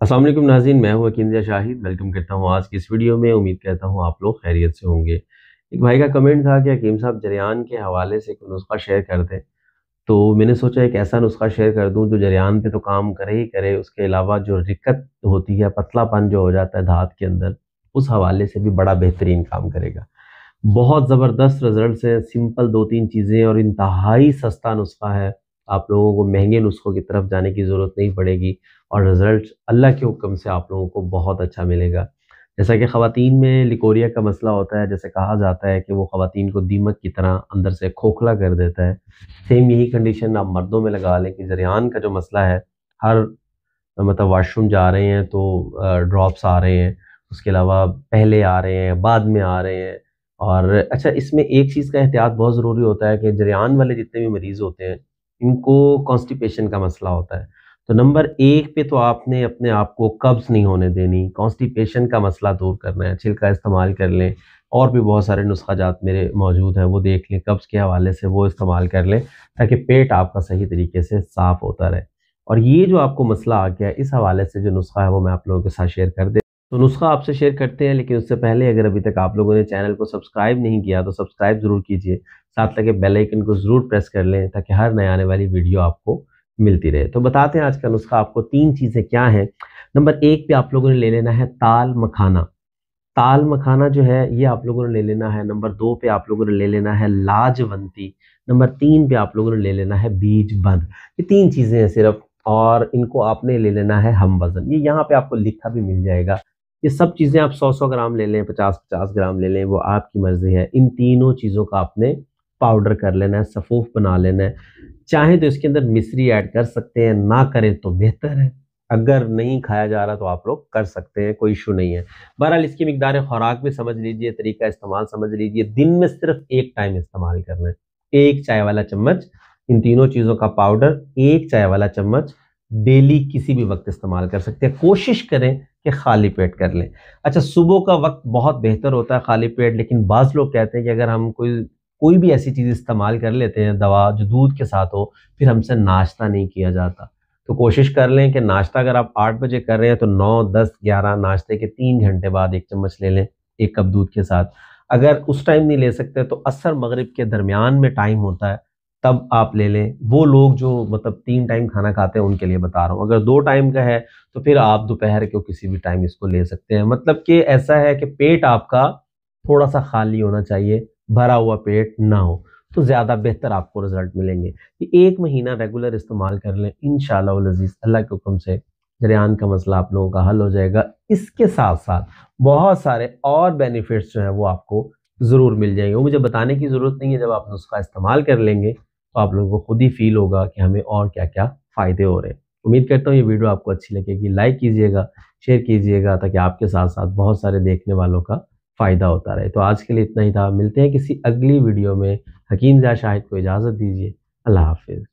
अस्सलाम वालेकुम नाज़रीन, मैं हूँ हकीम शाहिद। वेलकम करता हूँ आज की इस वीडियो में। उम्मीद करता हूँ आप लोग खैरियत से होंगे। एक भाई का कमेंट था कि हकीम साहब जरियान के हवाले से कोई नुस्खा शेयर कर दें। तो मैंने सोचा एक ऐसा नुस्खा शेयर कर दूँ जो जरियान पे तो काम करे ही करे, उसके अलावा जो दिक्कत होती है, पतलापन जो हो जाता है दाँत के अंदर, उस हवाले से भी बड़ा बेहतरीन काम करेगा। बहुत ज़बरदस्त रिज़ल्ट्स हैं, सिंपल 2-3 चीज़ें और इंतहाई सस्ता नुस्खा है। आप लोगों को महँगे नुस्खों की तरफ जाने की ज़रूरत नहीं पड़ेगी और रिज़ल्ट अल्लाह के हुक्म से आप लोगों को बहुत अच्छा मिलेगा। जैसा कि ख़वातीन में लिकोरिया का मसला होता है, जैसे कहा जाता है कि वो ख़वातीन को दीमक की तरह अंदर से खोखला कर देता है। सेम यही कंडीशन आप मर्दों में लगा लें कि ज़रियान का जो मसला है, हर मतलब वॉशरूम जा रहे हैं तो ड्रॉप्स आ रहे हैं, उसके अलावा पहले आ रहे हैं, बाद में आ रहे हैं। और अच्छा, इसमें एक चीज़ का एहतियात बहुत ज़रूरी होता है कि जरियान वाले जितने भी मरीज़ होते हैं, इनको कॉन्स्टिपेशन का मसला होता है। तो नंबर 1 पे तो आपने अपने आप को कब्ज़ नहीं होने देनी, कॉन्स्टिपेशन का मसला दूर करना है, छिलका इस्तेमाल कर लें। और भी बहुत सारे नुस्खा जात मेरे मौजूद हैं, वो देख लें, कब्ज़ के हवाले से वो इस्तेमाल कर लें, ताकि पेट आपका सही तरीके से साफ़ होता रहे। और ये जो आपको मसला आ गया है, इस हवाले से जो नुस्खा है वो मैं आप लोगों के साथ शेयर कर दे। तो नुस्खा आपसे शेयर करते हैं, लेकिन उससे पहले अगर अभी तक आप लोगों ने चैनल को सब्सक्राइब नहीं किया तो सब्सक्राइब ज़रूर कीजिए। साथ लगे बेल आइकन को ज़रूर प्रेस कर लें ताकि हर नए आने वाली वीडियो आपको मिलती रहे। तो बताते हैं आज का नुस्खा आपको। 3 चीज़ें क्या हैं? नंबर 1 पे आप लोगों ने ले लेना है ताल मखाना। ताल मखाना जो है ये आप लोगों ने ले लेना है। नंबर 2 पे आप लोगों ने ले लेना है लाजवंती। नंबर 3 पे आप लोगों ने ले लेना है बीज बंद। ये 3 चीज़ें हैं सिर्फ़, और इनको आपने ले लेना है हम वज़न। ये यहाँ पे आपको लिखा भी मिल जाएगा। ये सब चीज़ें आप 100-100 ग्राम ले लें, 50-50 ग्राम ले लें, वो आपकी मर्ज़ी है। इन तीनों चीज़ों का आपने पाउडर कर लेना है, सफ़ूफ़ बना लेना है। चाहें तो इसके अंदर मिश्री ऐड कर सकते हैं, ना करें तो बेहतर है। अगर नहीं खाया जा रहा तो आप लोग कर सकते हैं, कोई इश्यू नहीं है। बहरहाल इसकी मिकदार खुराक भी समझ लीजिए, तरीका इस्तेमाल समझ लीजिए। दिन में सिर्फ 1 टाइम इस्तेमाल करना है। 1 चाय वाला चम्मच इन तीनों चीज़ों का पाउडर, 1 चाय वाला चम्मच डेली किसी भी वक़्त इस्तेमाल कर सकते हैं। कोशिश करें कि खाली पेट कर लें। अच्छा, सुबह का वक़्त बहुत बेहतर होता है खाली पेट, लेकिन बाज़ लोग कहते हैं कि अगर हम कोई कोई भी ऐसी चीज़ इस्तेमाल कर लेते हैं, दवा जो दूध के साथ हो, फिर हमसे नाश्ता नहीं किया जाता। तो कोशिश कर लें कि नाश्ता अगर आप 8 बजे कर रहे हैं तो 9, 10, 11 नाश्ते के 3 घंटे बाद 1 चम्मच ले लें, 1 कप दूध के साथ। अगर उस टाइम नहीं ले सकते तो असर मगरिब के दरमियान में टाइम होता है, तब आप ले लें। वो लोग जो मतलब 3 टाइम खाना खाते हैं उनके लिए बता रहा हूँ। अगर 2 टाइम का है तो फिर आप दोपहर के किसी भी टाइम इसको ले सकते हैं। मतलब कि ऐसा है कि पेट आपका थोड़ा-सा खाली होना चाहिए, भरा हुआ पेट ना हो, तो ज़्यादा बेहतर आपको रिज़ल्ट मिलेंगे। ये 1 महीना रेगुलर इस्तेमाल कर लें, इंशाअल्लाह वल अज़ीज़ अल्लाह के हुक्म से जरियान का मसला आप लोगों का हल हो जाएगा। इसके साथ-साथ बहुत सारे और बेनिफिट्स जो हैं वो आपको ज़रूर मिल जाएँगे। वो मुझे बताने की ज़रूरत नहीं है, जब आप नुस्खा इस्तेमाल कर लेंगे, तो आप लोगों को खुद ही फ़ील होगा कि हमें और क्या-क्या फ़ायदे हो रहे हैं। उम्मीद करता हूँ ये वीडियो आपको अच्छी लगेगी। लाइक कीजिएगा, शेयर कीजिएगा, ताकि आपके साथ-साथ बहुत सारे देखने वालों का फ़ायदा होता रहे। तो आज के लिए इतना ही था। मिलते हैं किसी अगली वीडियो में। हकीम ज़ा शाहिद को इजाज़त दीजिए। अल्लाह हाफ़िज़।